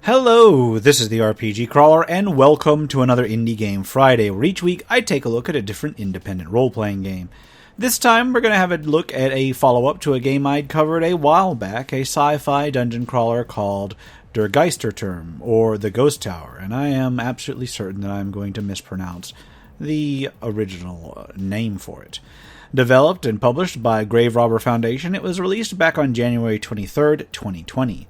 Hello, this is the RPG Crawler, and welcome to another Indie Game Friday, where each week I take a look at a different independent role-playing game. This time we're going to have a look at a follow-up to a game I'd covered a while back, a sci-fi dungeon crawler called Der Geisterturm, or The Ghost Tower, and I am absolutely certain that I'm going to mispronounce the original name for it. Developed and published by Grave Robber Foundation, it was released back on January 23rd, 2020.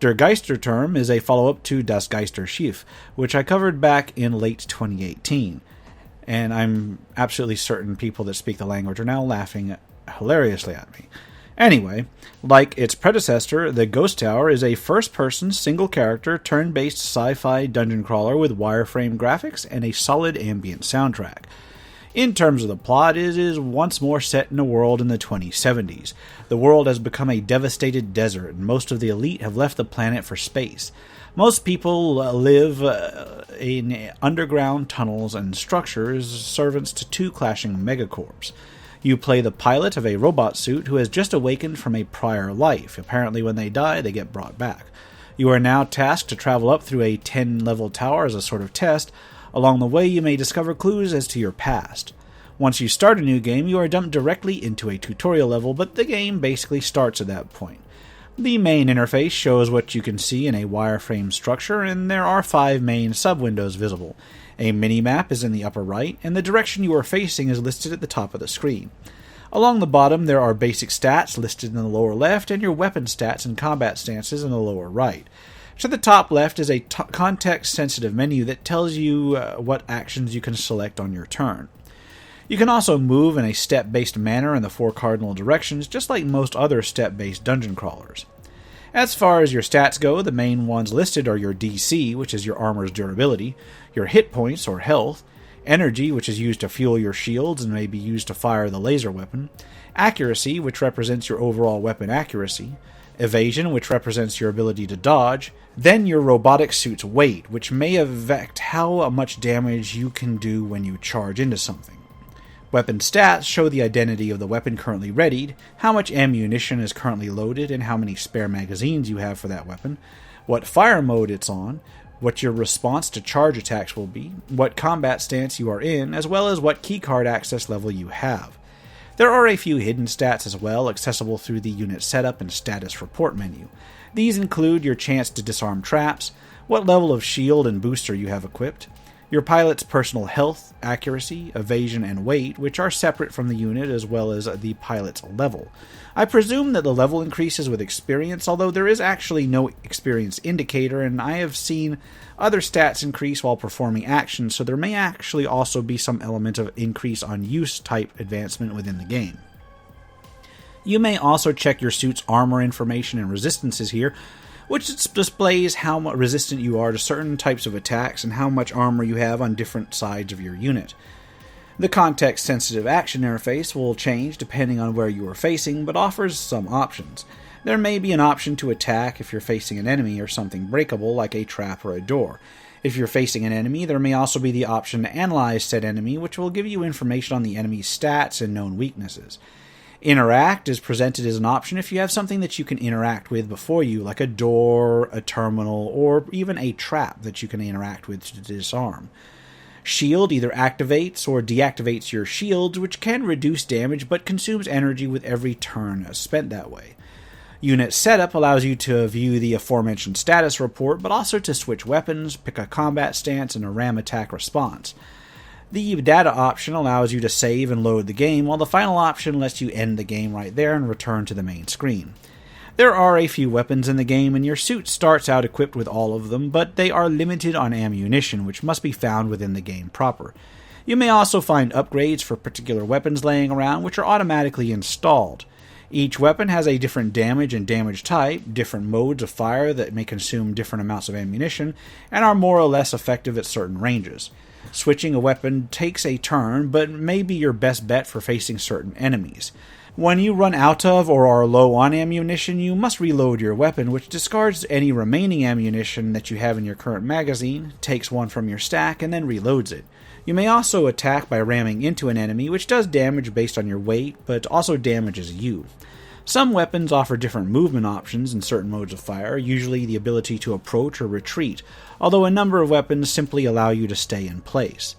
Der Geisterturm is a follow-up to Das Geisterschiff, which I covered back in late 2018. And I'm absolutely certain people that speak the language are now laughing hilariously at me. Anyway, like its predecessor, The Ghost Tower is a first-person, single-character, turn-based sci-fi dungeon crawler with wireframe graphics and a solid ambient soundtrack. In terms of the plot, it is once more set in a world in the 2070s. The world has become a devastated desert, and most of the elite have left the planet for space. Most people live in underground tunnels and structures, servants to two clashing megacorps. You play the pilot of a robot suit who has just awakened from a prior life. Apparently when they die, they get brought back. You are now tasked to travel up through a 10-level tower as a sort of test. Along the way, you may discover clues as to your past. Once you start a new game, you are dumped directly into a tutorial level, but the game basically starts at that point. The main interface shows what you can see in a wireframe structure, and there are 5 main sub-windows visible. A mini-map is in the upper right, and the direction you are facing is listed at the top of the screen. Along the bottom, there are basic stats listed in the lower left, and your weapon stats and combat stances in the lower right. To the top left is a context-sensitive menu that tells you what actions you can select on your turn. You can also move in a step-based manner in the 4 cardinal directions, just like most other step-based dungeon crawlers. As far as your stats go, the main ones listed are your DC, which is your armor's durability, your hit points or health, energy, which is used to fuel your shields and may be used to fire the laser weapon, accuracy, which represents your overall weapon accuracy, evasion, which represents your ability to dodge, then your robotic suit's weight, which may affect how much damage you can do when you charge into something. Weapon stats show the identity of the weapon currently readied, how much ammunition is currently loaded, and how many spare magazines you have for that weapon, what fire mode it's on, what your response to charge attacks will be, what combat stance you are in, as well as what keycard access level you have. There are a few hidden stats as well, accessible through the unit setup and status report menu. These include your chance to disarm traps, what level of shield and booster you have equipped, your pilot's personal health, accuracy, evasion, and weight, which are separate from the unit as well as the pilot's level. I presume that the level increases with experience, although there is actually no experience indicator, and I have seen other stats increase while performing actions, so there may actually also be some element of increase on use type advancement within the game. You may also check your suit's armor information and resistances here, which displays how resistant you are to certain types of attacks and how much armor you have on different sides of your unit. The context-sensitive action interface will change depending on where you are facing, but offers some options. There may be an option to attack if you're facing an enemy or something breakable like a trap or a door. If you're facing an enemy, there may also be the option to analyze said enemy, which will give you information on the enemy's stats and known weaknesses. Interact is presented as an option if you have something that you can interact with before you, like a door, a terminal, or even a trap that you can interact with to disarm. Shield either activates or deactivates your shields, which can reduce damage but consumes energy with every turn spent that way. Unit setup allows you to view the aforementioned status report, but also to switch weapons, pick a combat stance, and a ram attack response. The data option allows you to save and load the game, while the final option lets you end the game right there and return to the main screen. There are a few weapons in the game, and your suit starts out equipped with all of them, but they are limited on ammunition, which must be found within the game proper. You may also find upgrades for particular weapons laying around, which are automatically installed. Each weapon has a different damage and damage type, different modes of fire that may consume different amounts of ammunition, and are more or less effective at certain ranges. Switching a weapon takes a turn, but may be your best bet for facing certain enemies. When you run out of or are low on ammunition, you must reload your weapon, which discards any remaining ammunition that you have in your current magazine, takes one from your stack, and then reloads it. You may also attack by ramming into an enemy, which does damage based on your weight, but also damages you. Some weapons offer different movement options in certain modes of fire, usually the ability to approach or retreat, although a number of weapons simply allow you to stay in place.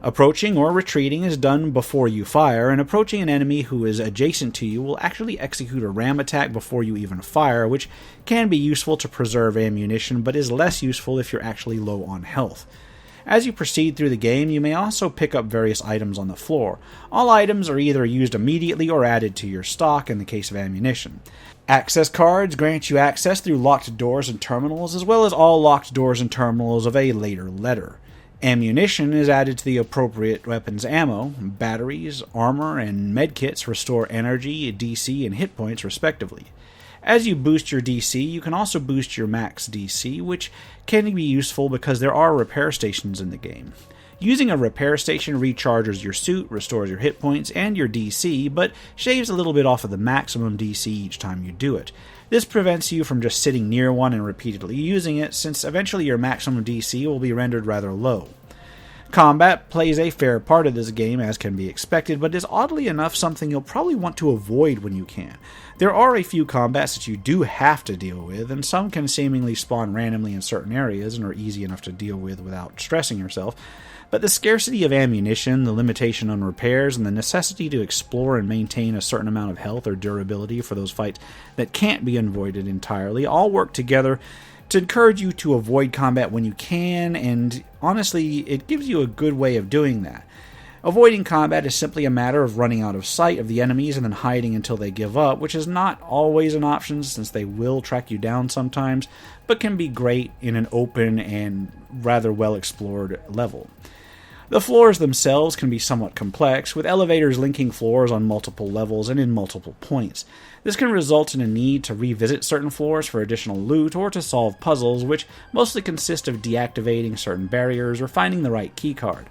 Approaching or retreating is done before you fire, and approaching an enemy who is adjacent to you will actually execute a ram attack before you even fire, which can be useful to preserve ammunition, but is less useful if you're actually low on health. As you proceed through the game, you may also pick up various items on the floor. All items are either used immediately or added to your stock in the case of ammunition. Access cards grant you access through locked doors and terminals, as well as all locked doors and terminals of a later letter. Ammunition is added to the appropriate weapon's ammo. Batteries, armor, and medkits restore energy, DC, and hit points respectively. As you boost your DC, you can also boost your max DC, which can be useful because there are repair stations in the game. Using a repair station recharges your suit, restores your hit points and your DC, but shaves a little bit off of the maximum DC each time you do it. This prevents you from just sitting near one and repeatedly using it, since eventually your maximum DC will be rendered rather low. Combat plays a fair part of this game, as can be expected, but is oddly enough something you'll probably want to avoid when you can. There are a few combats that you do have to deal with, and some can seemingly spawn randomly in certain areas and are easy enough to deal with without stressing yourself. But the scarcity of ammunition, the limitation on repairs, and the necessity to explore and maintain a certain amount of health or durability for those fights that can't be avoided entirely all work together to encourage you to avoid combat when you can, and honestly, it gives you a good way of doing that. Avoiding combat is simply a matter of running out of sight of the enemies and then hiding until they give up, which is not always an option since they will track you down sometimes, but can be great in an open and rather well-explored level. The floors themselves can be somewhat complex, with elevators linking floors on multiple levels and in multiple points. This can result in a need to revisit certain floors for additional loot or to solve puzzles, which mostly consist of deactivating certain barriers or finding the right keycard.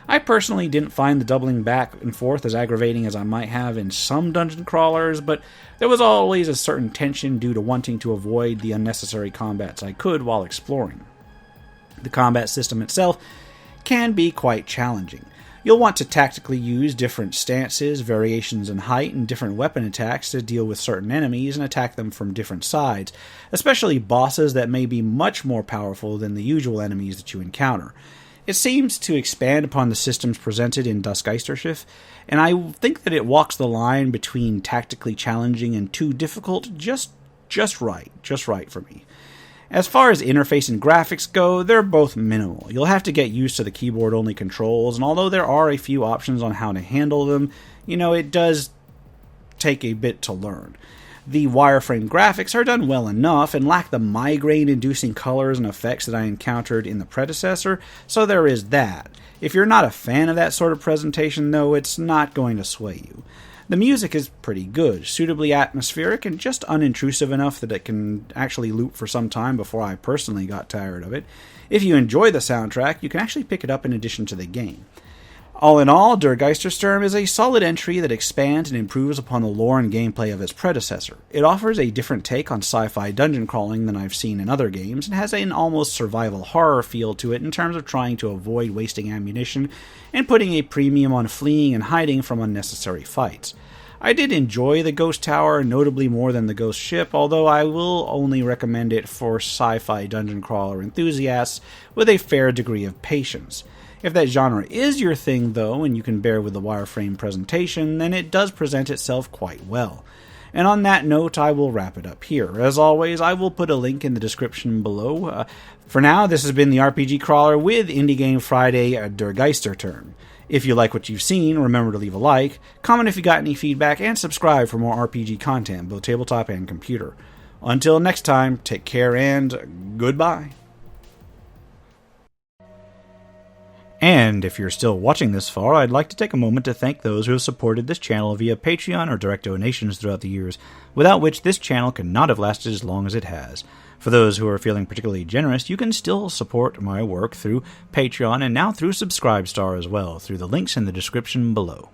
I personally didn't find the doubling back and forth as aggravating as I might have in some dungeon crawlers, but there was always a certain tension due to wanting to avoid the unnecessary combats I could while exploring. The combat system itself can be quite challenging. You'll want to tactically use different stances, variations in height, and different weapon attacks to deal with certain enemies and attack them from different sides, especially bosses that may be much more powerful than the usual enemies that you encounter. It seems to expand upon the systems presented in Das Geisterturm, and I think that it walks the line between tactically challenging and too difficult just right for me. As far as interface and graphics go, they're both minimal. You'll have to get used to the keyboard-only controls, and although there are a few options on how to handle them, it does take a bit to learn. The wireframe graphics are done well enough and lack the migraine-inducing colors and effects that I encountered in the predecessor, so there is that. If you're not a fan of that sort of presentation, though, it's not going to sway you. The music is pretty good, suitably atmospheric, and just unintrusive enough that it can actually loop for some time before I personally got tired of it. If you enjoy the soundtrack, you can actually pick it up in addition to the game. All in all, Der Geisterturm is a solid entry that expands and improves upon the lore and gameplay of its predecessor. It offers a different take on sci-fi dungeon crawling than I've seen in other games, and has an almost survival horror feel to it in terms of trying to avoid wasting ammunition and putting a premium on fleeing and hiding from unnecessary fights. I did enjoy the Ghost Tower notably more than the Ghost Ship, although I will only recommend it for sci-fi dungeon crawler enthusiasts with a fair degree of patience. If that genre is your thing, though, and you can bear with the wireframe presentation, then it does present itself quite well. And on that note, I will wrap it up here. As always, I will put a link in the description below. For now, this has been the RPG Crawler with Indie Game Friday Der Geisterturm. If you like what you've seen, remember to leave a like, comment if you got any feedback, and subscribe for more RPG content, both tabletop and computer. Until next time, take care and goodbye. And if you're still watching this far, I'd like to take a moment to thank those who have supported this channel via Patreon or direct donations throughout the years, without which this channel could not have lasted as long as it has. For those who are feeling particularly generous, you can still support my work through Patreon and now through Subscribestar as well, through the links in the description below.